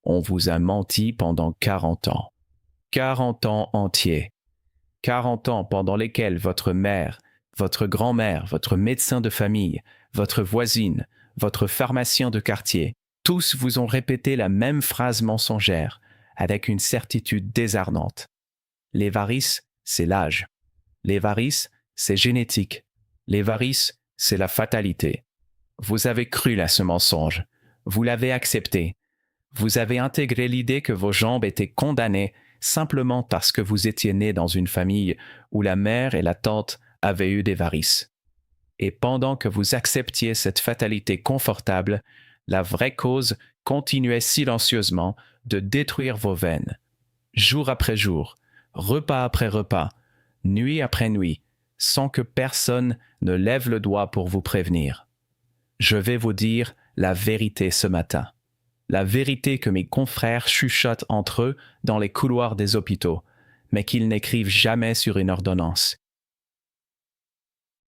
On vous a menti pendant 40 ans. 40 ans entiers. 40 ans pendant lesquels votre mère, votre grand-mère, votre médecin de famille, votre voisine, votre pharmacien de quartier, tous vous ont répété la même phrase mensongère, avec une certitude désarmante. Les varices, c'est l'âge. Les varices, c'est génétique. Les varices, c'est la fatalité. Vous avez cru à ce mensonge. Vous l'avez accepté. Vous avez intégré l'idée que vos jambes étaient condamnées simplement parce que vous étiez né dans une famille où la mère et la tante avaient eu des varices. Et pendant que vous acceptiez cette fatalité confortable, la vraie cause continuait silencieusement de détruire vos veines. Jour après jour, repas après repas, nuit après nuit, sans que personne ne lève le doigt pour vous prévenir. Je vais vous dire la vérité ce matin. La vérité que mes confrères chuchotent entre eux dans les couloirs des hôpitaux, mais qu'ils n'écrivent jamais sur une ordonnance.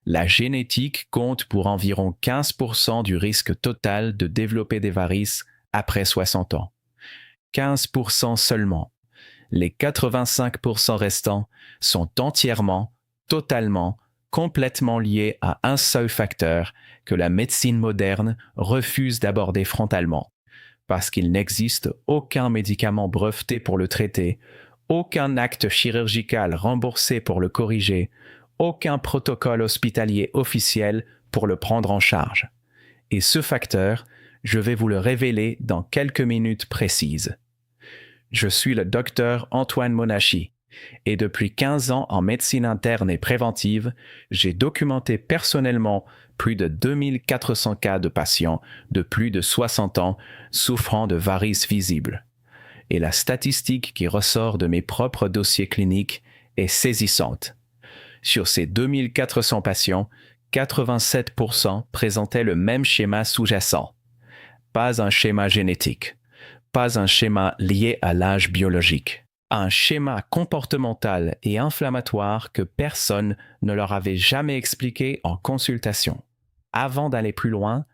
La génétique compte pour environ 15% du risque total de développer des varices après 60 ans. 15% seulement. Les 85% restants sont entièrement, totalement, complètement liés à un seul facteur que la médecine moderne refuse d'aborder frontalement, parce qu'il n'existe aucun médicament breveté pour le traiter, aucun acte chirurgical remboursé pour le corriger, aucun protocole hospitalier officiel pour le prendre en charge. Et ce facteur, je vais vous le révéler dans quelques minutes précises. Je suis le docteur Antoine Monachie, et depuis 15 ans en médecine interne et préventive, j'ai documenté personnellement plus de 2400 cas de patients de plus de 60 ans souffrant de varices visibles. Et la statistique qui ressort de mes propres dossiers cliniques est saisissante. Sur ces 2400 patients, 87% présentaient le même schéma sous-jacent. Pas un schéma génétique, pas un schéma lié à l'âge biologique. Un schéma comportemental et inflammatoire que personne ne leur avait jamais expliqué en consultation. Avant d'aller plus loin,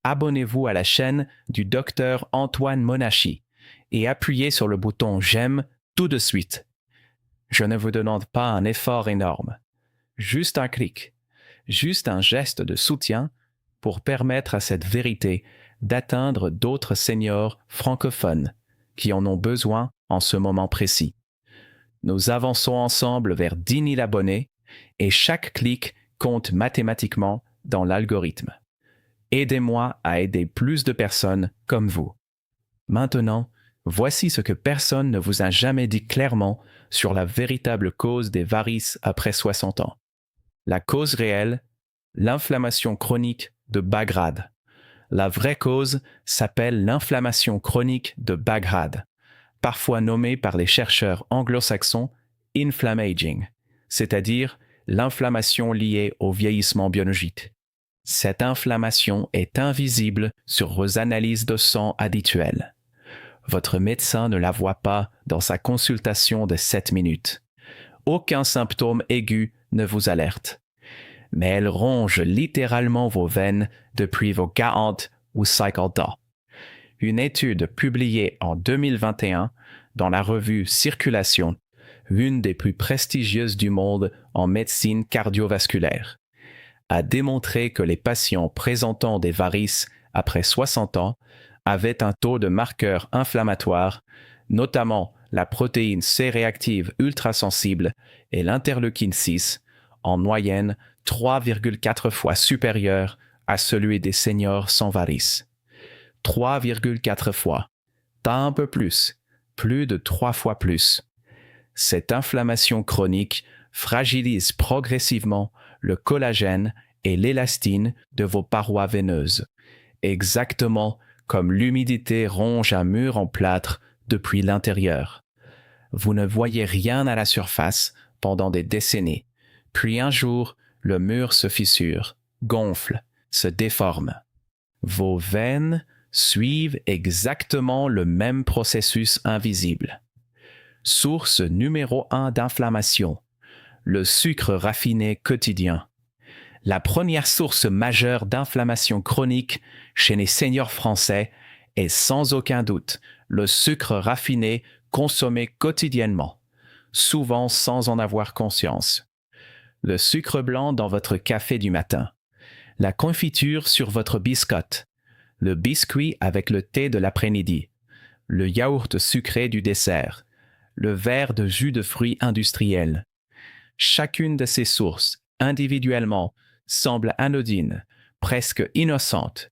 abonnez-vous à la chaîne du docteur Antoine Monachie et appuyez sur le bouton « J'aime » tout de suite. Je ne vous demande pas un effort énorme, juste un clic, juste un geste de soutien pour permettre à cette vérité d'atteindre d'autres seniors francophones qui en ont besoin en ce moment précis. Nous avançons ensemble vers 10 000 abonnés et chaque clic compte mathématiquement dans l'algorithme. Aidez-moi à aider plus de personnes comme vous. Maintenant, voici ce que personne ne vous a jamais dit clairement sur la véritable cause des varices après 60 ans. La cause réelle, l'inflammation chronique de bas grade. La vraie cause s'appelle l'inflammation chronique de bas grade, parfois nommée par les chercheurs anglo-saxons inflammaging, c'est-à-dire l'inflammation liée au vieillissement biologique. Cette inflammation est invisible sur vos analyses de sang habituelles. Votre médecin ne la voit pas dans sa consultation de 7 minutes. Aucun symptôme aigu ne vous alerte. Mais elle ronge littéralement vos veines depuis vos 40 ou 50 ans. Une étude publiée en 2021 dans la revue Circulation, une des plus prestigieuses du monde en médecine cardiovasculaire, a démontré que les patients présentant des varices après 60 ans avaient un taux de marqueurs inflammatoires, notamment la protéine C réactive ultrasensible et l'interleukine 6, en moyenne 3,4 fois supérieur à celui des seniors sans varices. 3,4 fois. Un peu plus de 3 fois plus. Cette inflammation chronique fragilise progressivement le collagène et l'élastine de vos parois veineuses, exactement comme l'humidité ronge un mur en plâtre depuis l'intérieur. Vous ne voyez rien à la surface pendant des décennies, puis un jour, le mur se fissure, gonfle, se déforme. Vos veines suivent exactement le même processus invisible. Source numéro 1 d'inflammation, le sucre raffiné quotidien. La première source majeure d'inflammation chronique chez les seniors français est sans aucun doute le sucre raffiné consommé quotidiennement, souvent sans en avoir conscience. Le sucre blanc dans votre café du matin. La confiture sur votre biscotte. Le biscuit avec le thé de l'après-midi. Le yaourt sucré du dessert. Le verre de jus de fruits industriel. Chacune de ces sources, individuellement, semble anodine, presque innocente.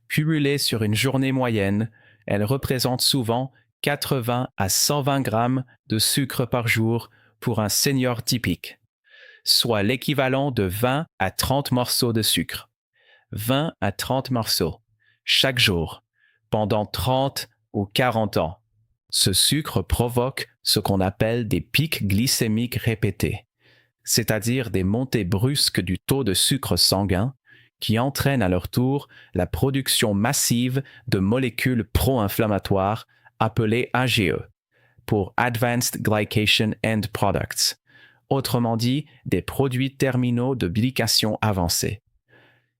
Cumulées sur une journée moyenne, elles représentent souvent 80 à 120 grammes de sucre par jour pour un senior typique, soit l'équivalent de 20 à 30 morceaux de sucre. 20 à 30 morceaux, chaque jour, pendant 30 ou 40 ans. Ce sucre provoque ce qu'on appelle des pics glycémiques répétés, c'est-à-dire des montées brusques du taux de sucre sanguin qui entraînent à leur tour la production massive de molécules pro-inflammatoires appelées AGE, pour Advanced Glycation End Products, autrement dit des produits terminaux de glycation avancée.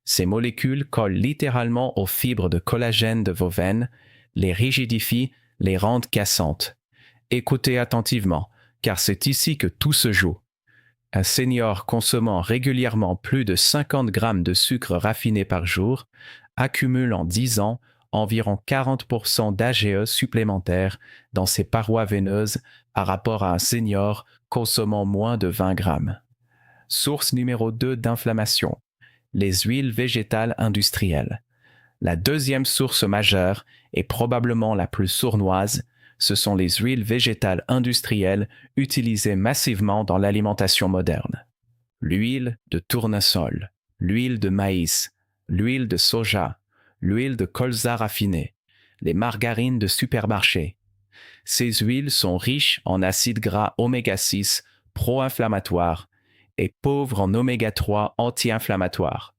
Ces molécules collent littéralement aux fibres de collagène de vos veines, les rigidifient, les rendent cassantes. Écoutez attentivement, car c'est ici que tout se joue. Un senior consommant régulièrement plus de 50 grammes de sucre raffiné par jour accumule en 10 ans environ 40% d'AGE supplémentaires dans ses parois veineuses par rapport à un senior consommant moins de 20 grammes. Source numéro 2 d'inflammation. Les huiles végétales industrielles. La deuxième source majeure et probablement la plus sournoise, ce sont les huiles végétales industrielles utilisées massivement dans l'alimentation moderne. L'huile de tournesol, l'huile de maïs, l'huile de soja, l'huile de colza raffinée, les margarines de supermarché. Ces huiles sont riches en acides gras oméga 6 pro-inflammatoires et pauvres en oméga 3 anti-inflammatoires.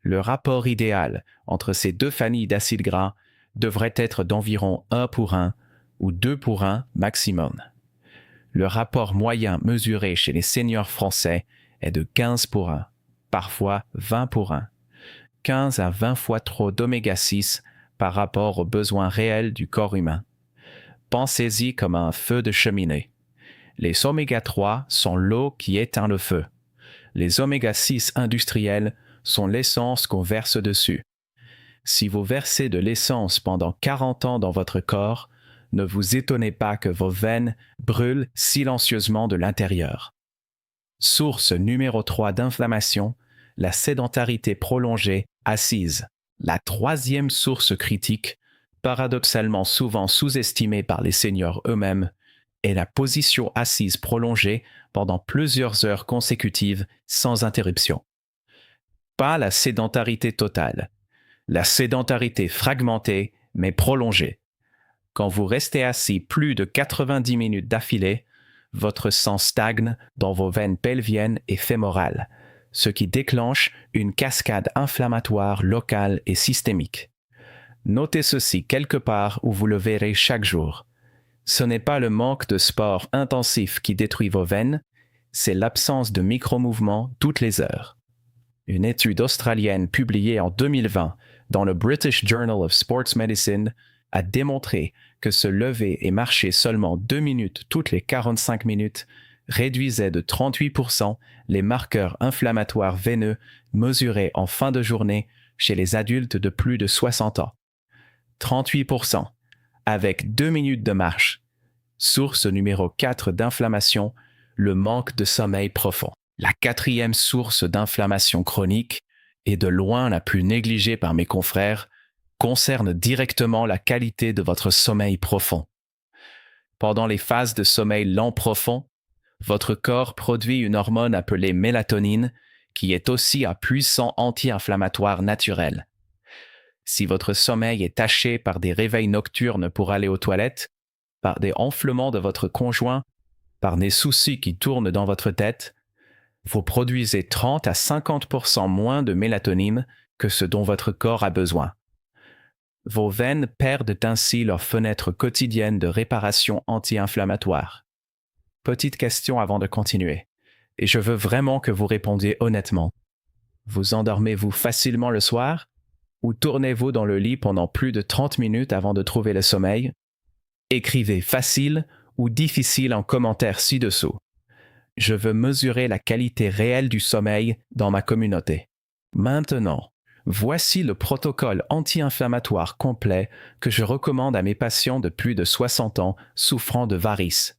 Le rapport idéal entre ces deux familles d'acides gras devrait être d'environ 1 pour 1 ou 2 pour 1 maximum. Le rapport moyen mesuré chez les seniors français est de 15 pour 1, parfois 20 pour 1. 15 à 20 fois trop d'oméga 6 par rapport aux besoins réels du corps humain. Pensez-y comme un feu de cheminée. Les oméga 3 sont l'eau qui éteint le feu. Les oméga 6 industriels sont l'essence qu'on verse dessus. Si vous versez de l'essence pendant 40 ans dans votre corps, ne vous étonnez pas que vos veines brûlent silencieusement de l'intérieur. Source numéro 3 d'inflammation, la sédentarité prolongée assise. La troisième source critique, paradoxalement souvent sous-estimée par les seniors eux-mêmes, est la position assise prolongée pendant plusieurs heures consécutives sans interruption. Pas la sédentarité totale, la sédentarité fragmentée mais prolongée. Quand vous restez assis plus de 90 minutes d'affilée, votre sang stagne dans vos veines pelviennes et fémorales, ce qui déclenche une cascade inflammatoire locale et systémique. Notez ceci quelque part où vous le verrez chaque jour. Ce n'est pas le manque de sport intensif qui détruit vos veines, c'est l'absence de micro-mouvements toutes les heures. Une étude australienne publiée en 2020 dans le British Journal of Sports Medicine a démontré que se lever et marcher seulement 2 minutes toutes les 45 minutes réduisait de 38% les marqueurs inflammatoires veineux mesurés en fin de journée chez les adultes de plus de 60 ans. 38%, avec 2 minutes de marche. Source numéro 4 d'inflammation, le manque de sommeil profond. La quatrième source d'inflammation chronique, et de loin la plus négligée par mes confrères, concerne directement la qualité de votre sommeil profond. Pendant les phases de sommeil lent profond, votre corps produit une hormone appelée mélatonine qui est aussi un puissant anti-inflammatoire naturel. Si votre sommeil est taché par des réveils nocturnes pour aller aux toilettes, par des enflements de votre conjoint, par des soucis qui tournent dans votre tête, vous produisez 30 à 50% moins de mélatonine que ce dont votre corps a besoin. Vos veines perdent ainsi leur fenêtre quotidienne de réparation anti-inflammatoire. Petite question avant de continuer, et je veux vraiment que vous répondiez honnêtement. Vous endormez-vous facilement le soir ou tournez-vous dans le lit pendant plus de 30 minutes avant de trouver le sommeil? Écrivez facile ou difficile en commentaire ci-dessous. Je veux mesurer la qualité réelle du sommeil dans ma communauté. Maintenant, voici le protocole anti-inflammatoire complet que je recommande à mes patients de plus de 60 ans souffrant de varices.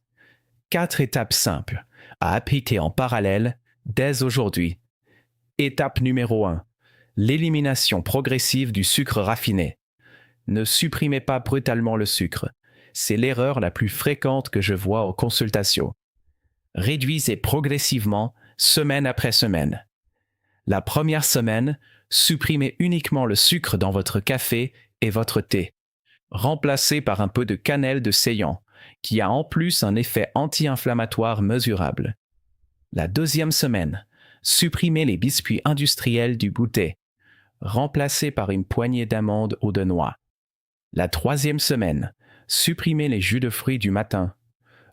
4 étapes simples à appliquer en parallèle dès aujourd'hui. Étape numéro 1. L'élimination progressive du sucre raffiné. Ne supprimez pas brutalement le sucre. C'est l'erreur la plus fréquente que je vois aux consultations. Réduisez progressivement, semaine après semaine. La première semaine, supprimez uniquement le sucre dans votre café et votre thé. Remplacez par un peu de cannelle de Ceylan, qui a en plus un effet anti-inflammatoire mesurable. La deuxième semaine, supprimez les biscuits industriels du goûter. Remplacez par une poignée d'amandes ou de noix. La troisième semaine, supprimez les jus de fruits du matin.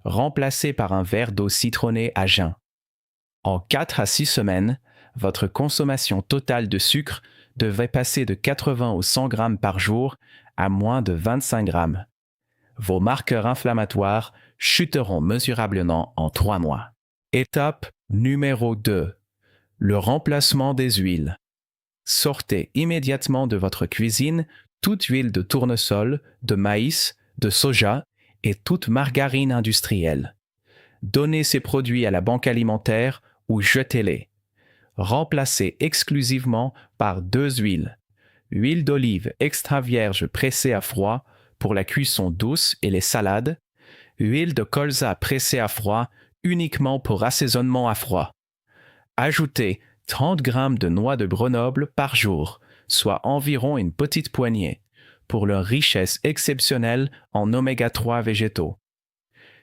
Remplacez par un verre d'eau citronnée à jeun. En 4 à 6 semaines, votre consommation totale de sucre devrait passer de 80 ou 100 grammes par jour à moins de 25 grammes. Vos marqueurs inflammatoires chuteront mesurablement en 3 mois. Étape numéro 2. Le remplacement des huiles. Sortez immédiatement de votre cuisine toute huile de tournesol, de maïs, de soja et toute margarine industrielle. Donnez ces produits à la banque alimentaire ou jetez-les. Remplacez exclusivement par 2 huiles. Huile d'olive extra vierge pressée à froid pour la cuisson douce et les salades. Huile de colza pressée à froid uniquement pour assaisonnement à froid. Ajoutez 30 g de noix de Grenoble par jour, soit environ une petite poignée, pour leur richesse exceptionnelle en oméga 3 végétaux.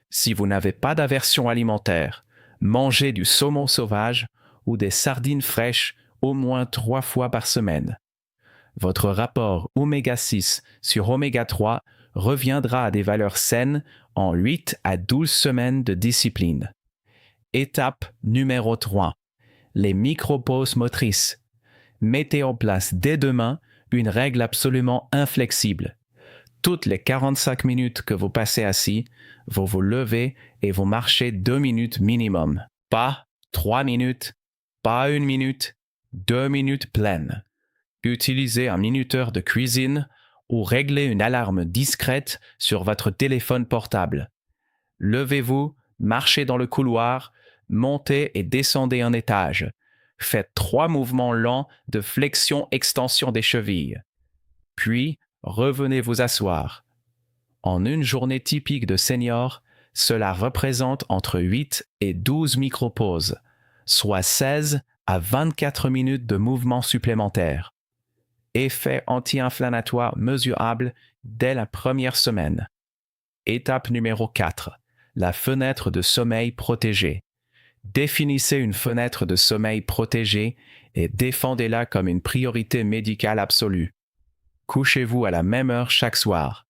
Si vous n'avez pas d'aversion alimentaire, mangez du saumon sauvage ou des sardines fraîches au moins 3 fois par semaine. Votre rapport oméga 6 sur oméga 3 reviendra à des valeurs saines en 8 à 12 semaines de discipline. Étape numéro 3. Les micro-pauses motrices. Mettez en place dès demain une règle absolument inflexible. Toutes les 45 minutes que vous passez assis, vous vous levez et vous marchez 2 minutes minimum. Pas 3 minutes, pas 1 minute, 2 minutes pleines. Utilisez un minuteur de cuisine ou réglez une alarme discrète sur votre téléphone portable. Levez-vous, marchez dans le couloir, montez et descendez un étage. Faites 3 mouvements lents de flexion-extension des chevilles. Puis, revenez vous asseoir. En une journée typique de senior, cela représente entre 8 et 12 micro-pauses, soit 16 à 24 minutes de mouvement supplémentaire. Effet anti-inflammatoire mesurable dès la première semaine. Étape numéro 4. La fenêtre de sommeil protégée. Définissez une fenêtre de sommeil protégée et défendez-la comme une priorité médicale absolue. Couchez-vous à la même heure chaque soir,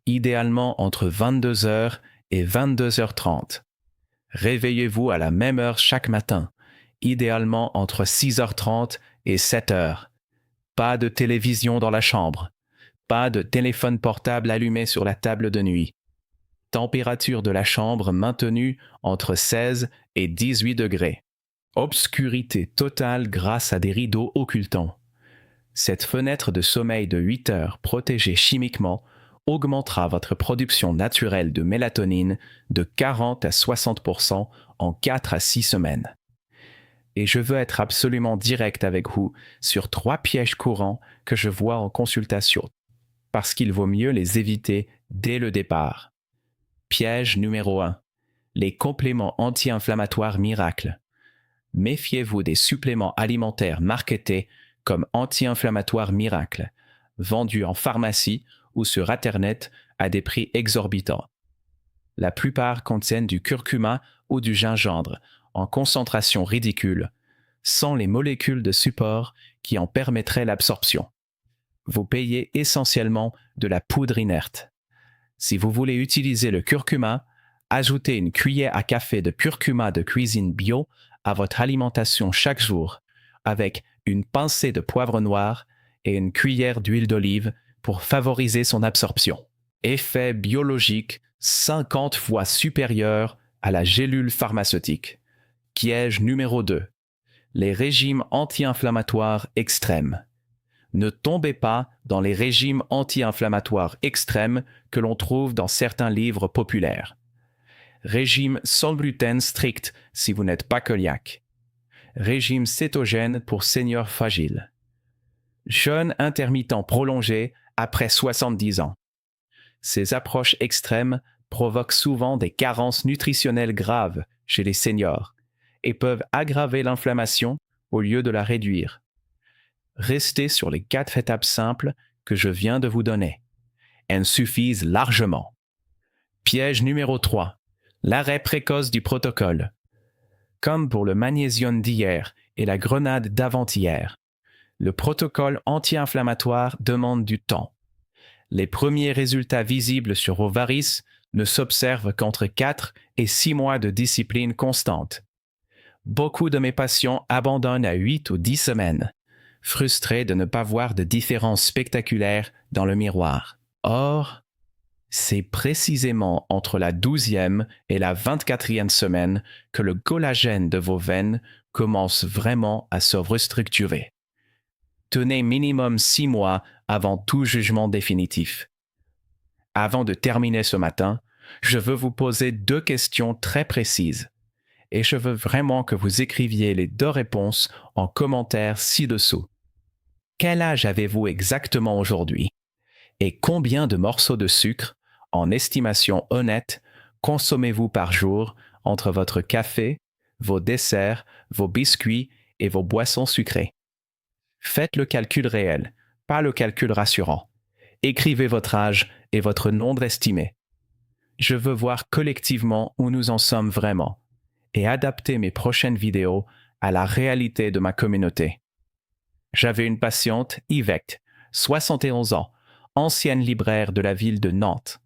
idéalement entre 22h et 22h30. Réveillez-vous à la même heure chaque matin, idéalement entre 6h30 et 7h. Pas de télévision dans la chambre. Pas de téléphone portable allumé sur la table de nuit. Température de la chambre maintenue entre 16 et 18 degrés. Obscurité totale grâce à des rideaux occultants. Cette fenêtre de sommeil de 8 heures protégée chimiquement augmentera votre production naturelle de mélatonine de 40 à 60% en 4 à 6 semaines. Et je veux être absolument direct avec vous sur 3 pièges courants que je vois en consultation, parce qu'il vaut mieux les éviter dès le départ. Piège numéro 1. Les compléments anti-inflammatoires miracles. Méfiez-vous des suppléments alimentaires marketés comme anti-inflammatoires miracles, vendus en pharmacie ou sur Internet à des prix exorbitants. La plupart contiennent du curcuma ou du gingembre en concentration ridicule, sans les molécules de support qui en permettraient l'absorption. Vous payez essentiellement de la poudre inerte. Si vous voulez utiliser le curcuma, ajoutez une cuillère à café de curcuma de cuisine bio à votre alimentation chaque jour, avec une pincée de poivre noir et une cuillère d'huile d'olive pour favoriser son absorption. Effet biologique 50 fois supérieur à la gélule pharmaceutique. Piège numéro 2. Les régimes anti-inflammatoires extrêmes. Ne tombez pas dans les régimes anti-inflammatoires extrêmes que l'on trouve dans certains livres populaires. Régime sans gluten strict si vous n'êtes pas cœliaque. Régime cétogène pour seniors fragiles. Jeûne intermittent prolongé après 70 ans. Ces approches extrêmes provoquent souvent des carences nutritionnelles graves chez les seniors et peuvent aggraver l'inflammation au lieu de la réduire. Restez sur les 4 étapes simples que je viens de vous donner. Elles suffisent largement. Piège numéro 3. L'arrêt précoce du protocole. Comme pour le magnésium d'hier et la grenade d'avant-hier, le protocole anti-inflammatoire demande du temps. Les premiers résultats visibles sur vos varices ne s'observent qu'entre 4 et 6 mois de discipline constante. Beaucoup de mes patients abandonnent à 8 ou 10 semaines, frustrés de ne pas voir de différence spectaculaire dans le miroir. Or, c'est précisément entre la 12e et la 24e semaine que le collagène de vos veines commence vraiment à se restructurer. Tenez minimum 6 mois avant tout jugement définitif. Avant de terminer ce matin, je veux vous poser 2 questions très précises et je veux vraiment que vous écriviez les 2 réponses en commentaire ci-dessous. Quel âge avez-vous exactement aujourd'hui? Et combien de morceaux de sucre, en estimation honnête, consommez-vous par jour entre votre café, vos desserts, vos biscuits et vos boissons sucrées? Faites le calcul réel, pas le calcul rassurant. Écrivez votre âge et votre nombre estimé. Je veux voir collectivement où nous en sommes vraiment et adapter mes prochaines vidéos à la réalité de ma communauté. J'avais une patiente, Yvette, 71 ans, ancienne libraire de la ville de Nantes.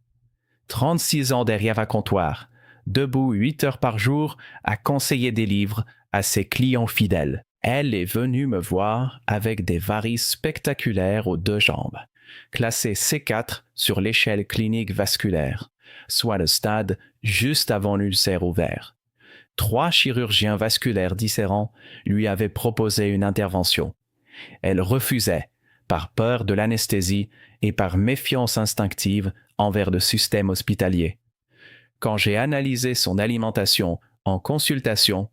36 ans derrière un comptoir, debout 8 heures par jour à conseiller des livres à ses clients fidèles. Elle est venue me voir avec des varices spectaculaires aux 2 jambes, classées C4 sur l'échelle clinique vasculaire, soit le stade juste avant l'ulcère ouvert. 3 chirurgiens vasculaires différents lui avaient proposé une intervention. Elle refusait, par peur de l'anesthésie et par méfiance instinctive envers le système hospitalier. Quand j'ai analysé son alimentation en consultation,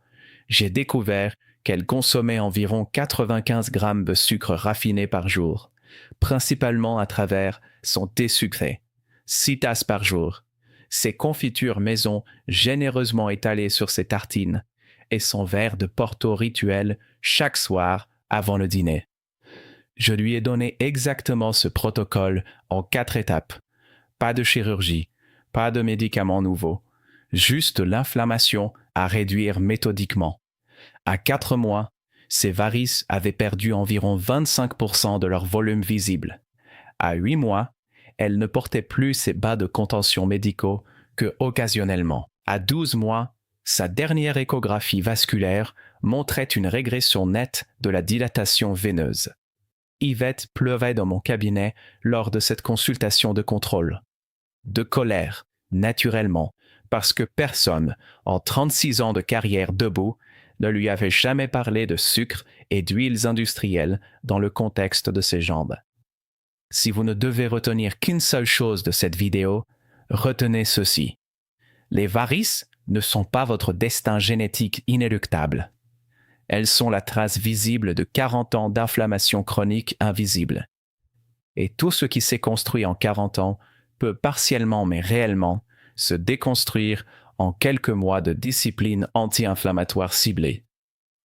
j'ai découvert qu'elle consommait environ 95 grammes de sucre raffiné par jour, principalement à travers son thé sucré, 6 tasses par jour, ses confitures maison généreusement étalées sur ses tartines et son verre de Porto rituel chaque soir avant le dîner. Je lui ai donné exactement ce protocole en 4 étapes. Pas de chirurgie, pas de médicaments nouveaux, juste l'inflammation à réduire méthodiquement. À 4 mois, ses varices avaient perdu environ 25% de leur volume visible. À 8 mois, elle ne portait plus ses bas de contention médicaux que occasionnellement. À 12 mois, sa dernière échographie vasculaire montrait une régression nette de la dilatation veineuse. Yvette pleurait dans mon cabinet lors de cette consultation de contrôle. De colère, naturellement, parce que personne, en 36 ans de carrière debout, ne lui avait jamais parlé de sucre et d'huiles industrielles dans le contexte de ses jambes. Si vous ne devez retenir qu'une seule chose de cette vidéo, retenez ceci. Les varices ne sont pas votre destin génétique inéluctable. Elles sont la trace visible de 40 ans d'inflammation chronique invisible. Et tout ce qui s'est construit en 40 ans peut partiellement mais réellement se déconstruire en quelques mois de discipline anti-inflammatoire ciblée.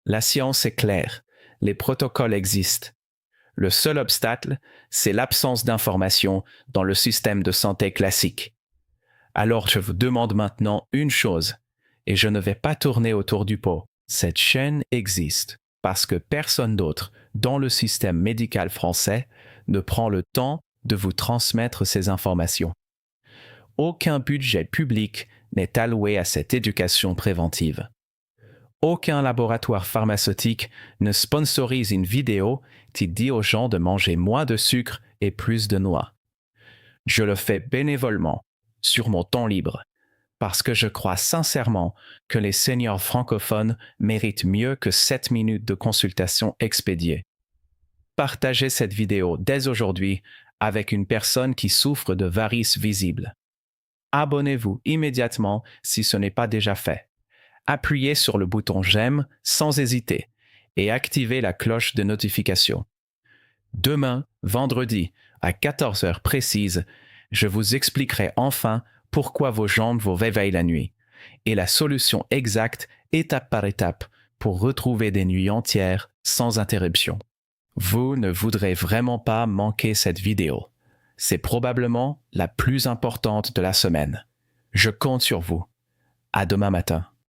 La science est claire, les protocoles existent. Le seul obstacle, c'est l'absence d'information dans le système de santé classique. Alors je vous demande maintenant une chose, et je ne vais pas tourner autour du pot. Cette chaîne existe parce que personne d'autre dans le système médical français ne prend le temps de vous transmettre ces informations. Aucun budget public n'est alloué à cette éducation préventive. Aucun laboratoire pharmaceutique ne sponsorise une vidéo qui dit aux gens de manger moins de sucre et plus de noix. Je le fais bénévolement, sur mon temps libre, parce que je crois sincèrement que les seniors francophones méritent mieux que 7 minutes de consultation expédiée. Partagez cette vidéo dès aujourd'hui avec une personne qui souffre de varices visibles. Abonnez-vous immédiatement si ce n'est pas déjà fait. Appuyez sur le bouton j'aime sans hésiter et activez la cloche de notification. Demain, vendredi, à 14 heures précises, je vous expliquerai enfin pourquoi vos jambes vous réveillent la nuit et la solution exacte étape par étape pour retrouver des nuits entières sans interruption. Vous ne voudrez vraiment pas manquer cette vidéo. C'est probablement la plus importante de la semaine. Je compte sur vous. À demain matin.